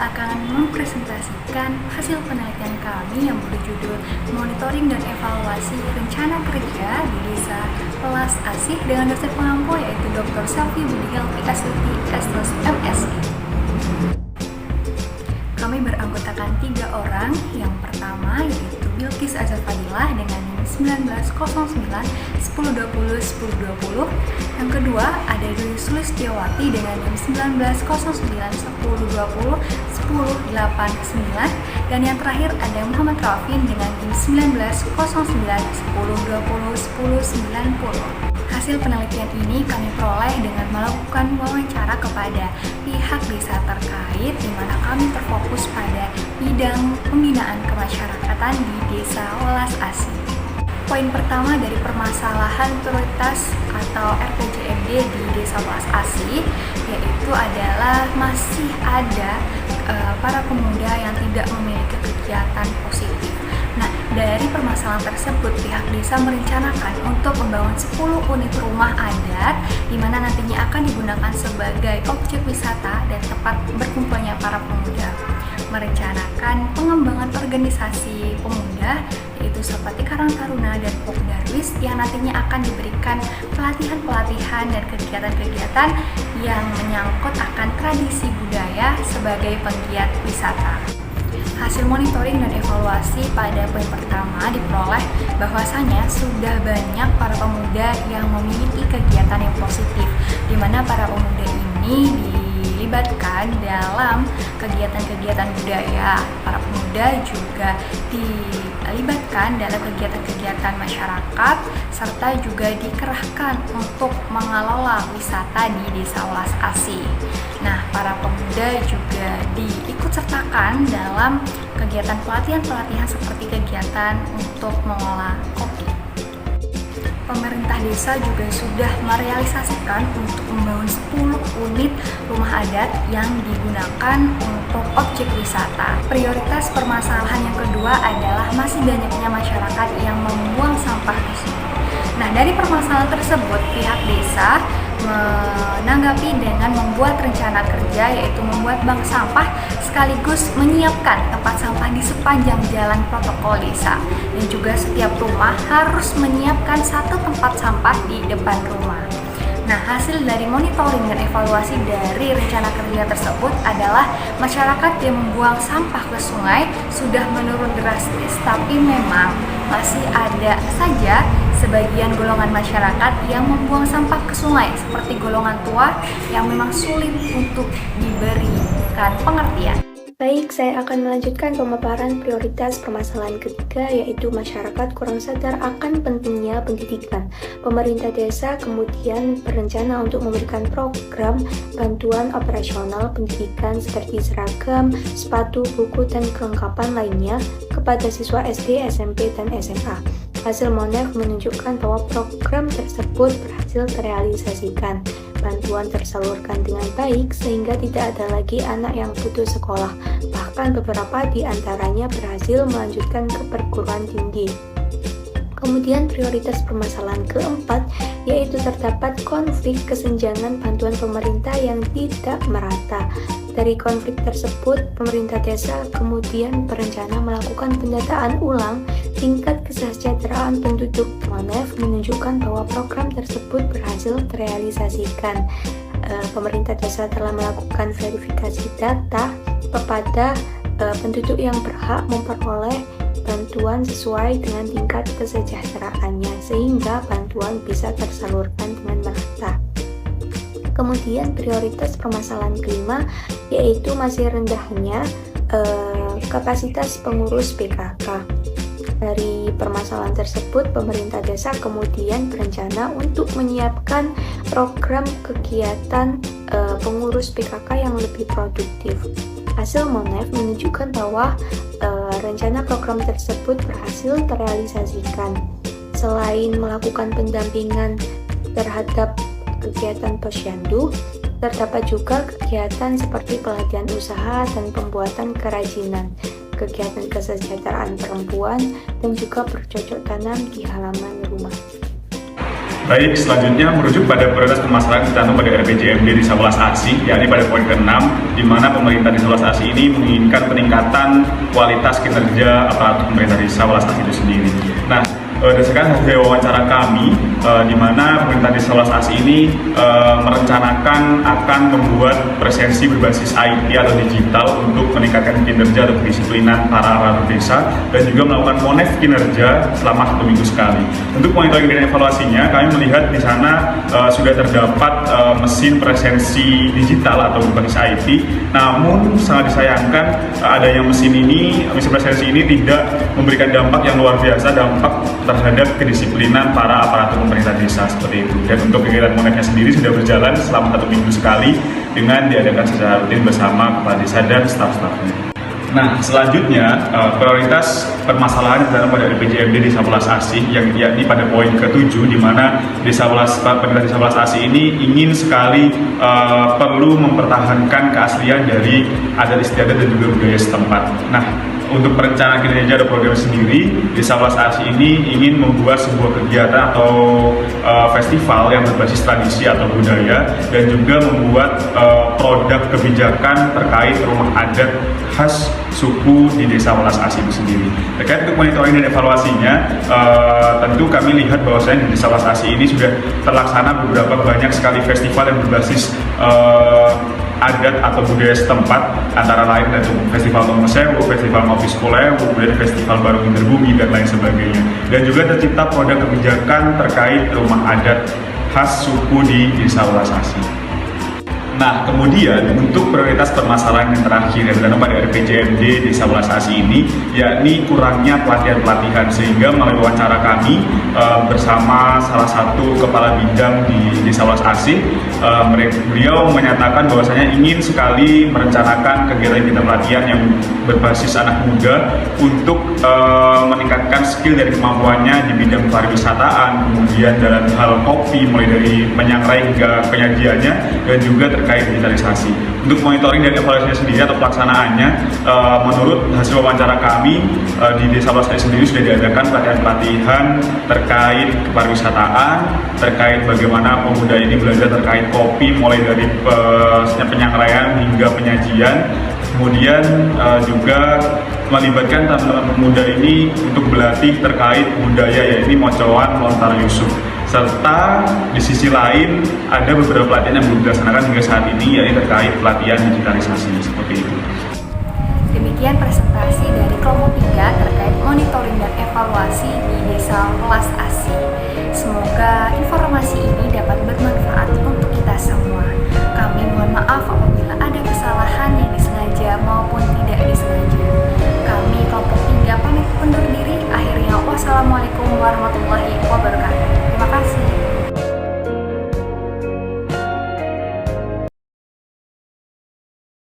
akan mempresentasikan hasil penelitian kami yang berjudul Monitoring dan Evaluasi Rencana Kerja di Desa Welas Asih dengan dosen pengampu yaitu Dr. Selvi Budihelpi SLT S+MSI. Kami beranggotakan 3 orang. Yang pertama yaitu Bilqis Azhar Fadilah dengan NIM 1909 1020 1020. Yang kedua ada Dwi Sulistiawati dengan NIM 1909 1020 1089. Dan yang terakhir ada Muhammad Raufin dengan NIM 1909 1020 1090. Hasil penelitian ini kami peroleh dengan melakukan wawancara kepada pihak desa terkait di mana kami terfokus pada bidang pembinaan kemasyarakatan di Desa Welas Asih. Poin pertama dari permasalahan prioritas atau RPJMD di Desa Welas Asih yaitu adalah masih ada para pemuda yang tidak memiliki kegiatan positif. Nah, dari permasalahan tersebut, pihak desa merencanakan untuk membangun 10 unit rumah adat di mana nantinya akan digunakan sebagai objek wisata dan tempat berkumpulnya para pemuda. Merencanakan pengembangan organisasi pemuda yaitu seperti Karang Taruna dan Pokdarwis yang nantinya akan diberikan pelatihan-pelatihan dan kegiatan-kegiatan yang menyangkut akan tradisi budaya sebagai penggiat wisata. Hasil monitoring dan evaluasi pada poin pertama diperoleh bahwasanya sudah banyak para pemuda yang memiliki kegiatan yang positif, di mana para pemuda ini dilibatkan dalam kegiatan-kegiatan budaya. Para pemuda juga dilibatkan dalam kegiatan-kegiatan masyarakat serta juga dikerahkan untuk mengelola wisata di Desa Welas Asih. Nah, para pemuda juga diikutsertakan dalam kegiatan pelatihan-pelatihan seperti kegiatan untuk mengolah kopi. Pemerintah desa juga sudah merealisasikan untuk membangun 10 unit rumah adat yang digunakan untuk objek wisata. Prioritas permasalahan yang kedua adalah masih banyaknya masyarakat yang membuang sampah di sungai. Nah, dari permasalahan tersebut, pihak desa menanggapi dengan membuat rencana kerja yaitu membuat bank sampah sekaligus menyiapkan tempat sampah di sepanjang jalan protokol desa, dan juga setiap rumah harus menyiapkan 1 tempat sampah di depan rumah. Nah, hasil dari monitoring dan evaluasi dari rencana kerja tersebut adalah masyarakat yang membuang sampah ke sungai sudah menurun drastis, tapi memang masih ada saja sebagian golongan masyarakat yang membuang sampah ke sungai seperti golongan tua yang memang sulit untuk diberikan pengertian. Baik, saya akan melanjutkan pemaparan prioritas permasalahan ketiga, yaitu masyarakat kurang sadar akan pentingnya pendidikan. Pemerintah desa kemudian berencana untuk memberikan program bantuan operasional pendidikan seperti seragam, sepatu, buku, dan kelengkapan lainnya kepada siswa SD, SMP, dan SMA. Hasil Monef menunjukkan bahwa program tersebut berhasil terrealisasikan. Bantuan tersalurkan dengan baik sehingga tidak ada lagi anak yang putus sekolah. Bahkan beberapa di antaranya berhasil melanjutkan ke perguruan tinggi. Kemudian prioritas permasalahan keempat yaitu terdapat konflik kesenjangan bantuan pemerintah yang tidak merata. Dari konflik tersebut, pemerintah desa kemudian berencana melakukan pendataan ulang tingkat kesejahteraan penduduk. Monef menunjukkan bahwa program tersebut berhasil terrealisasikan. Pemerintah desa telah melakukan verifikasi data kepada penduduk yang berhak memperoleh bantuan sesuai dengan tingkat kesejahteraannya sehingga bantuan bisa tersalurkan dengan merata. Kemudian prioritas permasalahan kelima yaitu masih rendahnya kapasitas pengurus PKK. Dari permasalahan tersebut, pemerintah desa kemudian berencana untuk menyiapkan program kegiatan pengurus PKK yang lebih produktif. Hasil Monef menunjukkan bahwa rencana program tersebut berhasil terrealisasikan. Selain melakukan pendampingan terhadap kegiatan posyandu, terdapat juga kegiatan seperti pelatihan usaha dan pembuatan kerajinan, kegiatan kesejahteraan perempuan, dan juga bercocok tanam di halaman rumah. Baik, selanjutnya merujuk pada prioritas permasalahan dicantum pada RPJMD Desa Welas Asih, yakni pada poin ke-6, di mana pemerintah Desa Welas Asih ini menginginkan peningkatan kualitas kinerja aparatur pemerintah Desa Welas Asih itu sendiri. Nah, berdasarkan hasil wawancara kami, di mana pemerintah Desa Welas Asih ini merencanakan akan membuat presensi berbasis IT atau digital untuk meningkatkan kinerja atau kedisiplinan para aparatur desa dan juga melakukan monef kinerja selama 1 minggu sekali. Untuk monitoring dan evaluasinya, kami melihat di sana sudah terdapat mesin presensi digital atau berbasis IT. Namun sangat disayangkan adanya mesin presensi ini tidak memberikan dampak yang luar biasa, dampak terhadap kedisiplinan para aparatur pemerintah desa seperti itu. Dan untuk kegiatan monefnya sendiri sudah berjalan selama 1 minggu sekali dengan diadakan secara rutin bersama kepala desa dan staf-stafnya. Nah, selanjutnya prioritas permasalahan yang pada RPJMD Desa Welas Asih yang yakni pada poin ke-7, di mana pemerintah Desa Welas Asih ini ingin sekali perlu mempertahankan keaslian dari adat istiadat dan juga budaya setempat. Nah, untuk perencanaan kinerja dan program sendiri, Desa Welas Asih ini ingin membuat sebuah kegiatan atau festival yang berbasis tradisi atau budaya dan juga membuat produk kebijakan terkait rumah adat khas suku di Desa Welas Asih itu sendiri. Terkait untuk monitoring dan evaluasinya, tentu kami lihat bahwasanya di Desa Welas Asih ini sudah terlaksana beberapa banyak sekali festival yang berbasis adat atau budaya setempat, antara lain dari Festival Tongo Sewu, Festival Ngopi Sekolah, kemudian Festival Barong Interbumi dan lain sebagainya. Dan juga tercipta produk kebijakan terkait rumah adat khas suku di Desa Welas Asih. Nah, kemudian untuk prioritas permasalahan yang terakhir yang terkait pada RPJMD Desa Welas Asih ini, yakni kurangnya pelatihan-pelatihan, sehingga melalui wawancara kami bersama salah satu kepala bidang di Desa Welas Asih, beliau menyatakan bahwasanya ingin sekali merencanakan kegiatan pelatihan yang berbasis anak muda untuk meningkatkan skill dari kemampuannya di bidang pariwisataan, kemudian dalam hal kopi mulai dari menyangrai hingga penyajiannya, dan juga terkait digitalisasi. Untuk monitoring dan evaluasinya sendiri atau pelaksanaannya, menurut hasil wawancara kami di Desa Welas Asih sendiri sudah diadakan pelatihan-pelatihan terkait kepariwisataan, terkait bagaimana pemuda ini belajar terkait kopi mulai dari penyangraian hingga penyajian. Kemudian juga melibatkan teman-teman pemuda ini untuk berlatih terkait budaya, yaitu mocoan lontar Yusuf. Serta di sisi lain ada beberapa pelatihan yang belum dilaksanakan hingga saat ini, yaitu terkait pelatihan digitalisasi seperti itu. Demikian presentasi dari kelompok 3 terkait monitoring dan evaluasi di Desa Welas Asih.